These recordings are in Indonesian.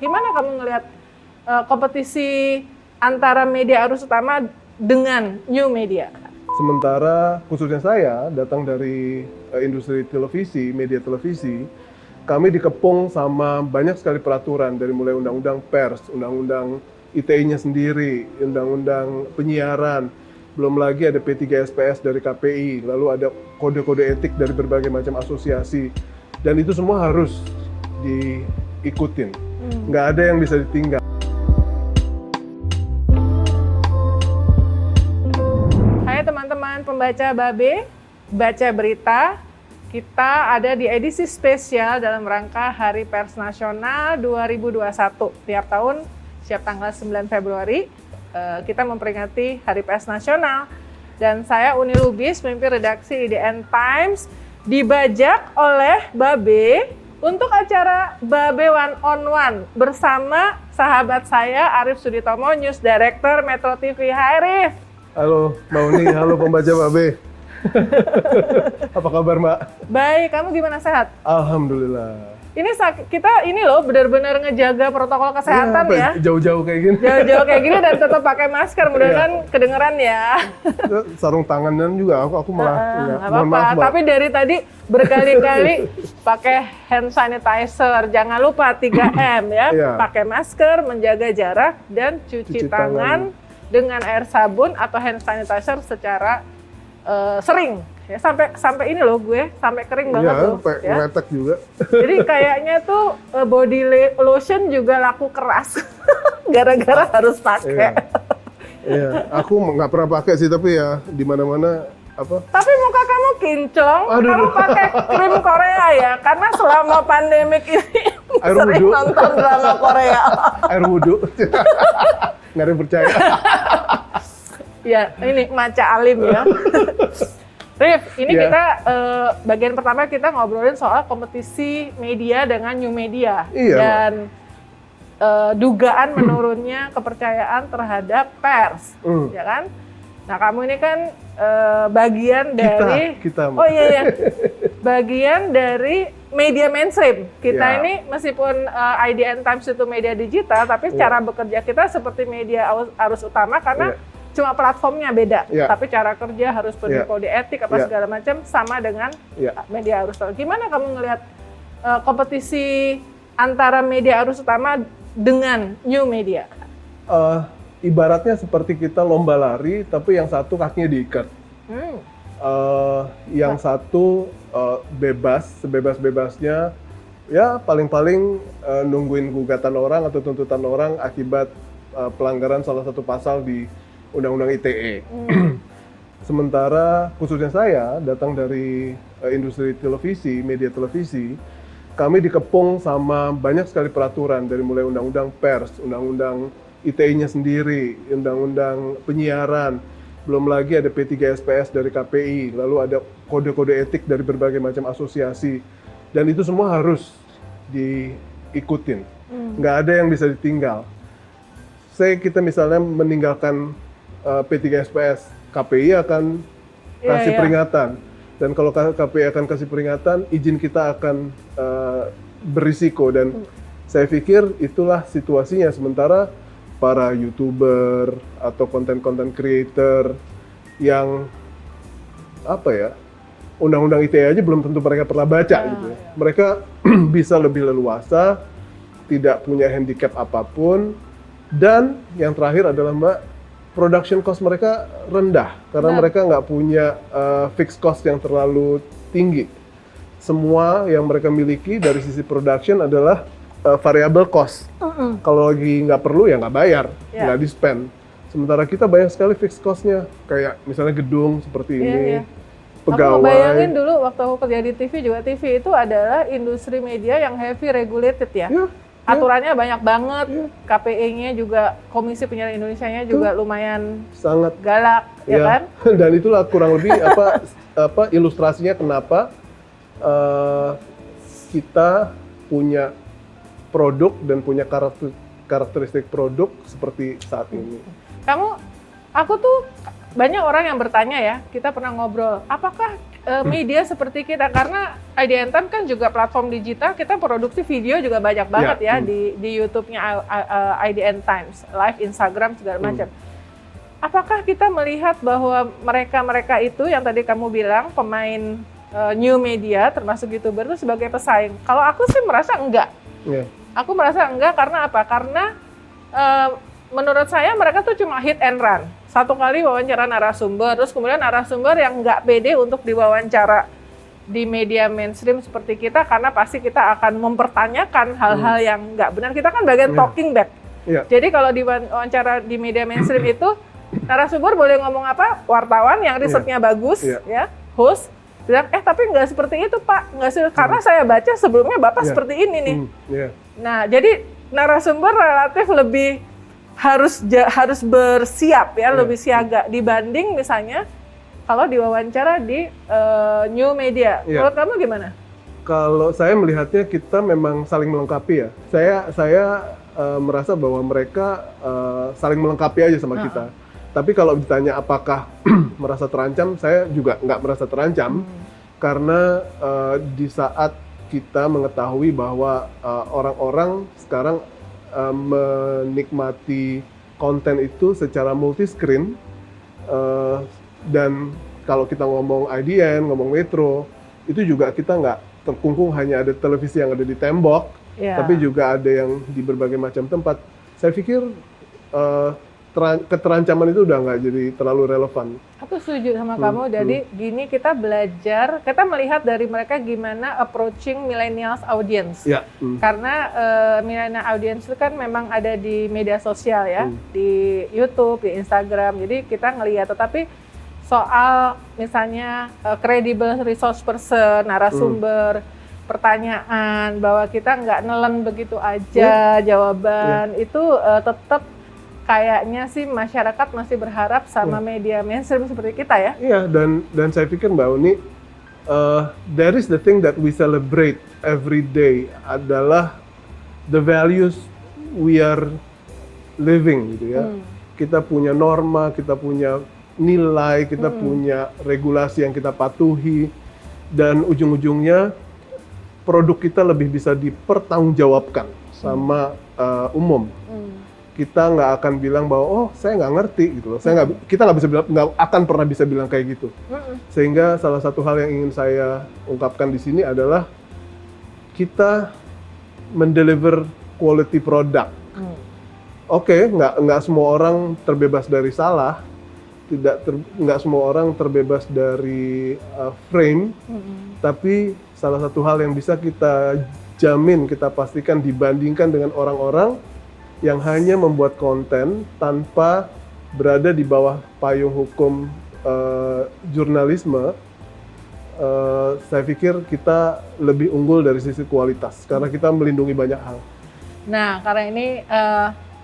Gimana kamu ngelihat kompetisi antara media arus utama dengan new media? Sementara khususnya saya datang dari industri televisi, media televisi, kami dikepung sama banyak sekali peraturan dari mulai undang-undang pers, undang-undang ITE-nya sendiri, undang-undang penyiaran, belum lagi ada P3SPS dari KPI, lalu ada kode-kode etik dari berbagai macam asosiasi, dan itu semua harus diikutin, nggak ada yang bisa ditinggal. Hai teman-teman pembaca Babe, baca berita. Kita ada di edisi spesial dalam rangka Hari Pers Nasional 2021. Tiap tahun, setiap tanggal 9 Februari, kita memperingati Hari Pers Nasional. Dan saya Uni Lubis, pemimpin redaksi IDN Times, dibajak oleh Babe untuk acara Babe One on One bersama sahabat saya Arif Suditomo, News Director Metro TV. Hai Arif. Halo Mbak Uni, halo pembaca Babe. Apa kabar Mbak? Baik, kamu gimana, sehat? Alhamdulillah. Kita ini loh benar-benar ngejaga protokol kesehatan ya. Jauh-jauh kayak gini. Jauh-jauh kayak gini dan tetap pakai masker, mudah-mudahan kedengeran ya. Sarung tangan juga aku malah Nggak apa-apa. Tapi dari tadi berkali-kali pakai hand sanitizer, jangan lupa 3M ya. Pakai masker, menjaga jarak, dan cuci tangan dengan air sabun atau hand sanitizer secara sering ya, sampai ini loh gue sampai kering banget loh ya. Ngetek juga. Jadi kayaknya tuh body lotion juga laku keras gara-gara harus pakai. Iya, aku nggak pernah pakai sih, tapi ya di mana-mana apa. Tapi muka kamu kinclong, kamu pakai krim Korea ya, karena selama pandemik ini sering nonton drama Korea. Air wudhu. Nggak ada yang percaya. Ya, ini maca alim ya. Rif, ini kita bagian pertama kita ngobrolin soal kompetisi media dengan new media. Iya, dan dugaan menurunnya kepercayaan terhadap pers, ya kan? Nah, kamu ini kan bagian dari kita. Oh iya, bagian dari media mainstream. Kita ini meskipun IDN Times itu media digital, tapi cara bekerja kita seperti media arus utama karena cuma platformnya beda, tapi cara kerja harus penuh kode etik apa segala macam sama dengan media arus utama. Gimana kamu ngelihat kompetisi antara media arus utama dengan new media? Ibaratnya seperti kita lomba lari, tapi yang satu kakinya diikat. Yang satu bebas, sebebas-bebasnya, ya paling-paling nungguin gugatan orang atau tuntutan orang akibat pelanggaran salah satu pasal di Undang-Undang ITE. Sementara khususnya saya datang dari industri televisi, media televisi, kami dikepung sama banyak sekali peraturan dari mulai undang-undang pers, undang-undang ITE-nya sendiri, undang-undang penyiaran, belum lagi ada P3SPS dari KPI, lalu ada kode-kode etik dari berbagai macam asosiasi, dan itu semua harus diikutin, nggak ada yang bisa ditinggal. Kita misalnya meninggalkan P3SPS, KPI akan kasih peringatan. Dan kalau KPI akan kasih peringatan, izin kita akan berisiko. Dan saya pikir itulah situasinya. Sementara para YouTuber atau konten-konten creator yang undang-undang ITE aja belum tentu mereka pernah baca gitu ya. Mereka bisa lebih leluasa, tidak punya handicap apapun, dan yang terakhir adalah Mbak, production cost mereka rendah karena mereka nggak punya fixed cost yang terlalu tinggi. Semua yang mereka miliki dari sisi production adalah variable cost. Kalau lagi nggak perlu ya nggak bayar, nggak di-spend. Sementara kita banyak sekali fixed cost-nya, kayak misalnya gedung seperti ini, pegawai. Aku bayangin dulu waktu aku kerja di TV juga, TV itu adalah industri media yang heavy regulated ya. Aturannya banyak banget, KPI-nya juga, Komisi Penyiaran Indonesia-nya juga lumayan sangat galak, ya kan? Dan itulah kurang lebih ilustrasinya kenapa kita punya produk dan punya karakteristik produk seperti saat ini. Aku tuh banyak orang yang bertanya ya, kita pernah ngobrol, apakah media seperti kita, karena IDN Time kan juga platform digital, kita produksi video juga banyak banget ya di YouTube-nya IDN Times, live Instagram segala macam. Apakah kita melihat bahwa mereka itu yang tadi kamu bilang pemain new media termasuk YouTuber itu sebagai pesaing? Kalau aku sih merasa enggak. Aku merasa enggak karena apa? Karena menurut saya mereka tuh cuma hit and run. Satu kali wawancara narasumber, terus kemudian narasumber yang nggak pede untuk diwawancara di media mainstream seperti kita, karena pasti kita akan mempertanyakan hal-hal yang nggak benar. Kita kan bagian talking back. Jadi kalau di wawancara di media mainstream itu, narasumber boleh ngomong apa, wartawan yang risetnya bagus, ya, host bilang, tapi nggak seperti itu Pak, karena saya baca sebelumnya Bapak seperti ini nih. Nah, jadi narasumber relatif lebih harus bersiap ya, lebih siaga dibanding misalnya kalau diwawancara di new media. Menurut kamu gimana? Kalau saya melihatnya kita memang saling melengkapi ya. Saya merasa bahwa mereka saling melengkapi aja sama kita. Tapi kalau ditanya apakah merasa terancam, saya juga nggak merasa terancam karena di saat kita mengetahui bahwa orang-orang sekarang menikmati konten itu secara multi-screen, dan kalau kita ngomong IDN, ngomong Metro, itu juga kita nggak terkungkung hanya ada televisi yang ada di tembok, tapi juga ada yang di berbagai macam tempat. Saya pikir keterancaman itu udah nggak jadi terlalu relevan. Aku setuju sama kamu. Jadi gini, kita belajar, kita melihat dari mereka gimana approaching millennials audience. Karena millennial audience itu kan memang ada di media sosial ya, di YouTube, di Instagram. Jadi kita ngelihat, tetapi soal misalnya credible resource person, narasumber, pertanyaan, bahwa kita nggak nelen begitu aja jawaban, itu tetap kayaknya sih masyarakat masih berharap sama media mainstream seperti kita ya. Iya, dan saya pikir Mbak Uni, there is the thing that we celebrate every day adalah the values we are living gitu ya. Kita punya norma, kita punya nilai, kita punya regulasi yang kita patuhi, dan ujung-ujungnya produk kita lebih bisa dipertanggungjawabkan sama umum. Kita nggak akan bilang bahwa saya nggak ngerti gitu loh. Kita nggak bisa bilang, nggak akan pernah bisa bilang kayak gitu. Sehingga salah satu hal yang ingin saya ungkapkan di sini adalah kita mendeliver quality product. Oke, nggak semua orang terbebas dari salah, nggak semua orang terbebas dari frame, tapi salah satu hal yang bisa kita jamin, kita pastikan dibandingkan dengan orang-orang yang hanya membuat konten tanpa berada di bawah payung hukum jurnalisme, saya pikir kita lebih unggul dari sisi kualitas karena kita melindungi banyak hal. Nah, karena ini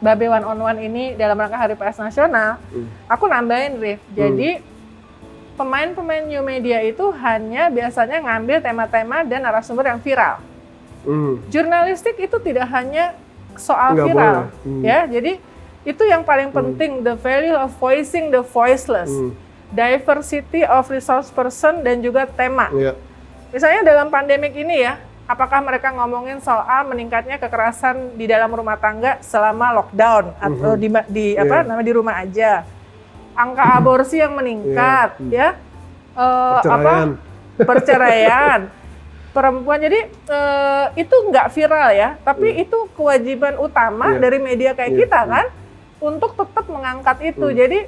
Babe One on One ini dalam rangka Hari Pers Nasional, aku nambahin, Rif. Jadi pemain-pemain new media itu hanya biasanya ngambil tema-tema dan narasumber yang viral. Jurnalistik itu tidak hanya soal viral, ya. Jadi itu yang paling penting, the value of voicing the voiceless, diversity of resource person, dan juga tema. Misalnya dalam pandemik ini ya, apakah mereka ngomongin soal meningkatnya kekerasan di dalam rumah tangga selama lockdown atau di rumah aja, angka aborsi yang meningkat, ya, perceraian. Perempuan, jadi itu nggak viral ya, tapi itu kewajiban utama dari media kayak kita kan, untuk tetap mengangkat itu. Jadi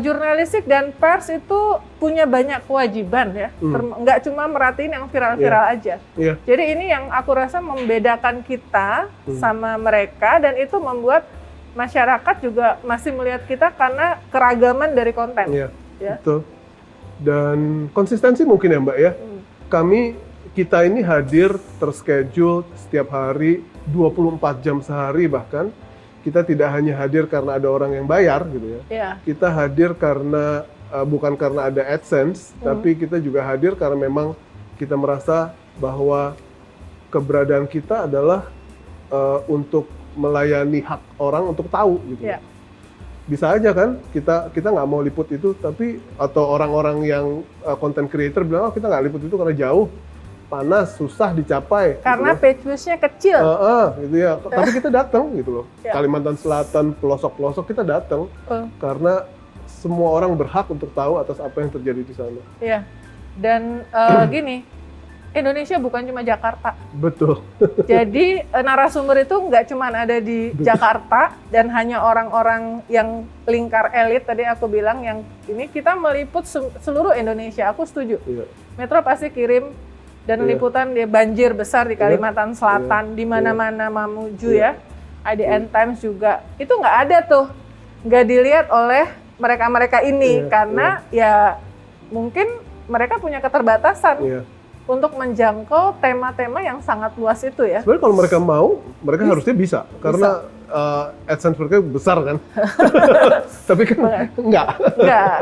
jurnalistik dan pers itu punya banyak kewajiban ya, nggak cuma merhatiin yang viral-viral aja. Jadi ini yang aku rasa membedakan kita sama mereka, dan itu membuat masyarakat juga masih melihat kita karena keragaman dari konten. Betul. Dan konsistensi mungkin ya Mbak ya. Kita ini hadir terschedule setiap hari, 24 jam sehari bahkan. Kita tidak hanya hadir karena ada orang yang bayar gitu ya. Kita hadir karena bukan karena ada AdSense, tapi kita juga hadir karena memang kita merasa bahwa keberadaan kita adalah untuk melayani hak orang untuk tahu gitu. bisa aja kan kita nggak mau liput itu, tapi atau orang-orang yang content creator bilang kita nggak liput itu karena jauh, panas, susah dicapai. Karena gitu page views-nya kecil. Gitu ya. Tapi kita datang gitu loh. Ya. Kalimantan Selatan, pelosok-pelosok kita datang karena semua orang berhak untuk tahu atas apa yang terjadi di sana. Iya. Dan gini, Indonesia bukan cuma Jakarta. Betul. Jadi narasumber itu nggak cuma ada di Jakarta dan hanya orang-orang yang lingkar elit tadi aku bilang yang ini kita meliput seluruh Indonesia. Aku setuju. Iya. Metro pasti kirim dan liputan dia banjir besar di Kalimantan Selatan, di mana-mana Mamuju ya. IDN Times juga. Itu nggak ada tuh. Nggak dilihat oleh mereka-mereka ini karena ya mungkin mereka punya keterbatasan. Untuk menjangkau tema-tema yang sangat luas itu ya. Sebenarnya kalau mereka mau, mereka harusnya bisa. Karena AdSense mereka besar kan. Tapi kan enggak,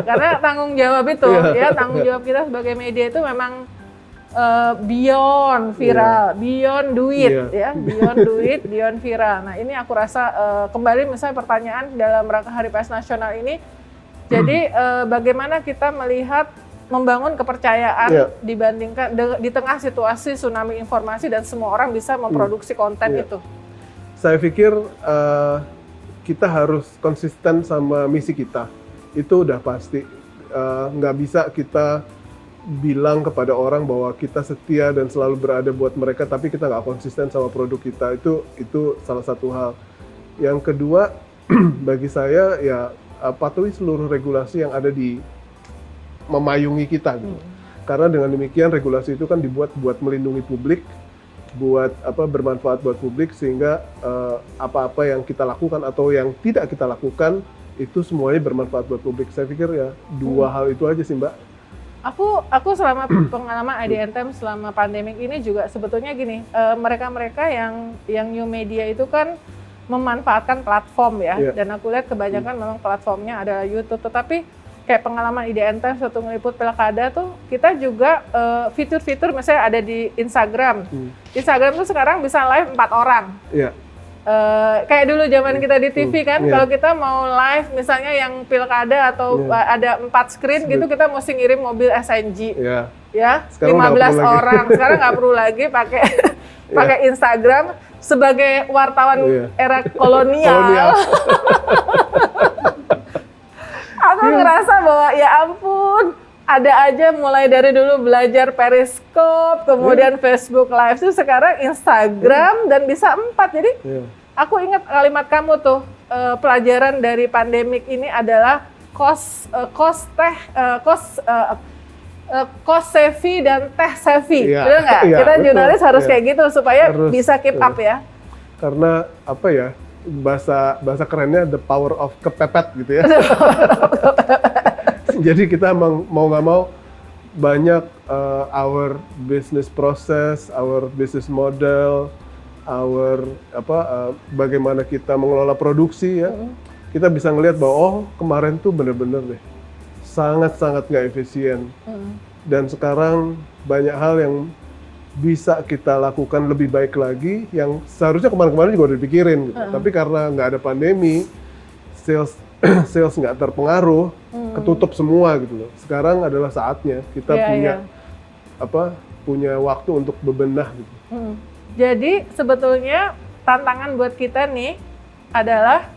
karena tanggung jawab itu ya, tanggung jawab kita sebagai media itu memang beyond viral, beyond duit ya, beyond duit, beyond viral. Nah ini aku rasa kembali misalnya pertanyaan dalam rangka Hari Pers Nasional ini, jadi bagaimana kita melihat membangun kepercayaan dibandingkan di tengah situasi tsunami informasi dan semua orang bisa memproduksi konten itu. Saya pikir kita harus konsisten sama misi kita, itu udah pasti. Nggak bisa kita bilang kepada orang bahwa kita setia dan selalu berada buat mereka, tapi kita nggak konsisten sama produk kita. Itu salah satu hal. Yang kedua, bagi saya ya patuhi seluruh regulasi yang ada di memayungi kita gitu. Karena dengan demikian regulasi itu kan dibuat buat melindungi publik, buat bermanfaat buat publik, sehingga apa-apa yang kita lakukan atau yang tidak kita lakukan itu semuanya bermanfaat buat publik. Saya pikir ya dua hal itu aja sih Mbak. Aku selama pengalaman IDN Times selama pandemik ini juga sebetulnya gini, mereka-mereka yang new media itu kan memanfaatkan platform ya, dan aku lihat kebanyakan memang platformnya adalah YouTube, tetapi kayak pengalaman IDN Times waktu ngeliput pilkada tuh kita juga fitur-fitur misalnya ada di Instagram. Instagram tuh sekarang bisa live 4 orang. Kayak dulu zaman kita di TV kan, kalau kita mau live misalnya yang pilkada atau ada 4 screen gitu, kita mesti ngirim mobil SNG. Ya, sekarang 15 orang. Sekarang nggak perlu lagi pakai Instagram sebagai wartawan era kolonial. Aku ngerasa bahwa ya ampun, ada aja mulai dari dulu belajar Periscope, kemudian Facebook Live, itu sekarang Instagram dan bisa 4. Jadi aku ingat kalimat kamu tuh, pelajaran dari pandemik ini adalah cost savvy dan tech savvy, betul nggak? Kita betul, jurnalis harus kayak gitu supaya bisa keep up ya. Karena apa ya? Bahasa kerennya the power of kepepet gitu ya. Jadi kita mau nggak mau banyak our business process, our business model, bagaimana kita mengelola produksi ya. Kita bisa ngelihat bahwa kemarin tuh bener-bener deh sangat-sangat nggak efisien. Dan sekarang banyak hal yang bisa kita lakukan lebih baik lagi, yang seharusnya kemarin-kemarin juga udah dipikirin gitu. Tapi karena nggak ada pandemi, sales nggak terpengaruh, ketutup semua gitu loh. Sekarang adalah saatnya kita punya waktu untuk bebenah gitu. Jadi sebetulnya tantangan buat kita nih adalah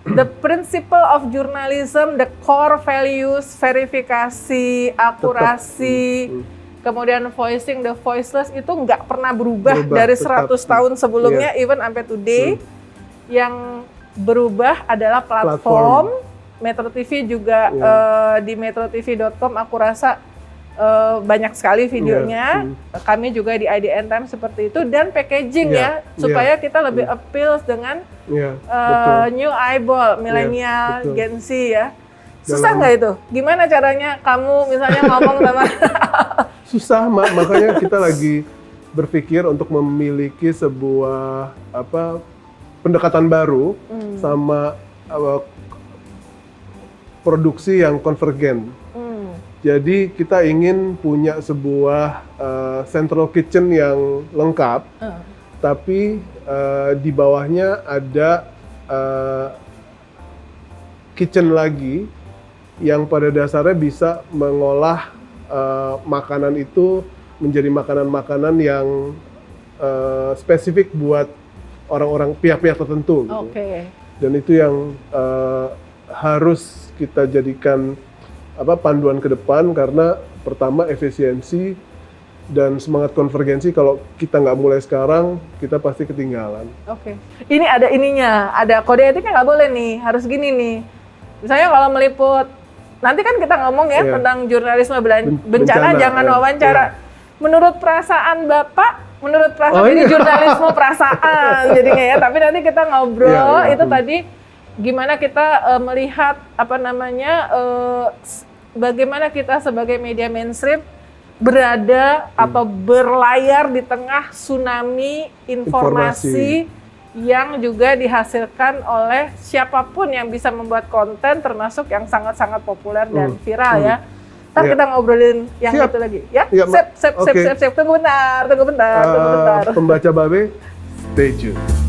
the principle of journalism, the core values, verifikasi, akurasi, kemudian voicing the voiceless itu nggak pernah berubah dari 100 tahun sebelumnya, even sampai today. Yang berubah adalah platform. Metro TV juga di metrotv.com aku rasa banyak sekali videonya. Kami juga di IDN Times seperti itu, dan packaging supaya kita lebih appeal dengan new eyeball, milenial, Gen Z ya. Susah nggak itu? Gimana caranya kamu misalnya ngomong sama susah, makanya kita lagi berpikir untuk memiliki sebuah pendekatan baru sama produksi yang konvergen. Jadi kita ingin punya sebuah central kitchen yang lengkap, tapi di bawahnya ada kitchen lagi yang pada dasarnya bisa mengolah makanan itu menjadi makanan-makanan yang spesifik buat orang-orang pihak-pihak tertentu. Gitu. Oke. Dan itu yang harus kita jadikan panduan ke depan karena pertama efisiensi dan semangat konvergensi. Kalau kita nggak mulai sekarang, kita pasti ketinggalan. Oke. Ini ada ininya, ada kode etiknya nggak boleh nih, harus gini nih. Misalnya kalau meliput, nanti kan kita ngomong ya tentang jurnalisme bencana, jangan wawancara. Menurut perasaan Bapak, menurut perasaan ini jurnalisme perasaan jadinya ya. Tapi nanti kita ngobrol itu tadi gimana kita melihat bagaimana kita sebagai media mainstream berada atau berlayar di tengah tsunami informasi yang juga dihasilkan oleh siapapun yang bisa membuat konten termasuk yang sangat-sangat populer dan viral ya. Ntar kita ngobrolin yang itu lagi ya. Sip. Tunggu bentar. Pembaca Babe, stay tune.